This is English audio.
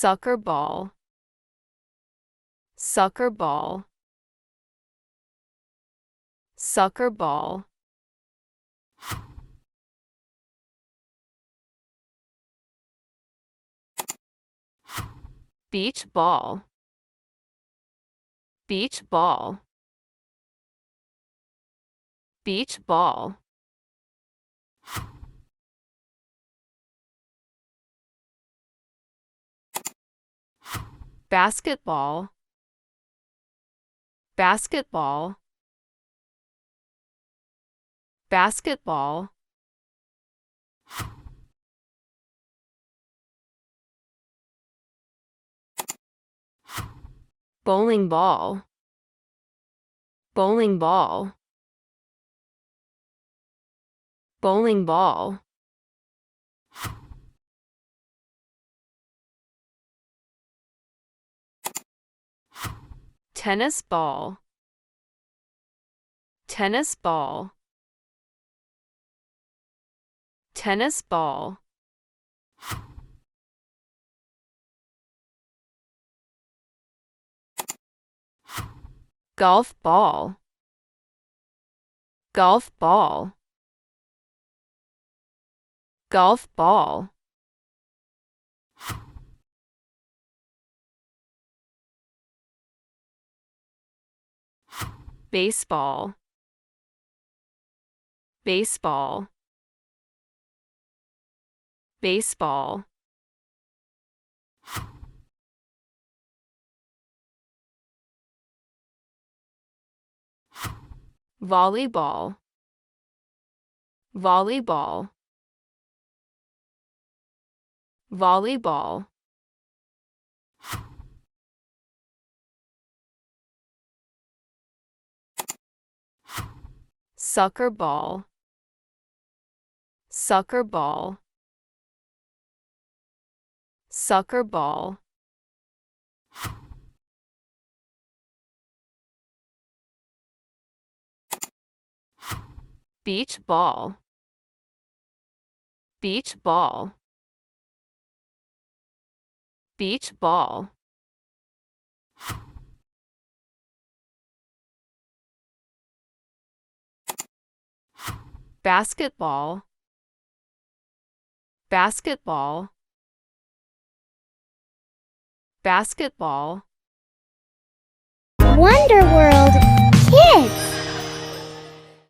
soccer ball, soccer ball, soccer ball. Beach ball, beach ball, beach ball. Basketball, basketball, basketball. Bowling ball, bowling ball, bowling ball. Tennis ball, tennis ball, tennis ball. Golf ball, golf ball, golf ball. Baseball, baseball, baseball. Volleyball, volleyball, volleyball. Soccer ball, soccer ball, soccer ball. Beach ball, beach ball, beach ball. Basketball, basketball, basketball. Wonder World Kids.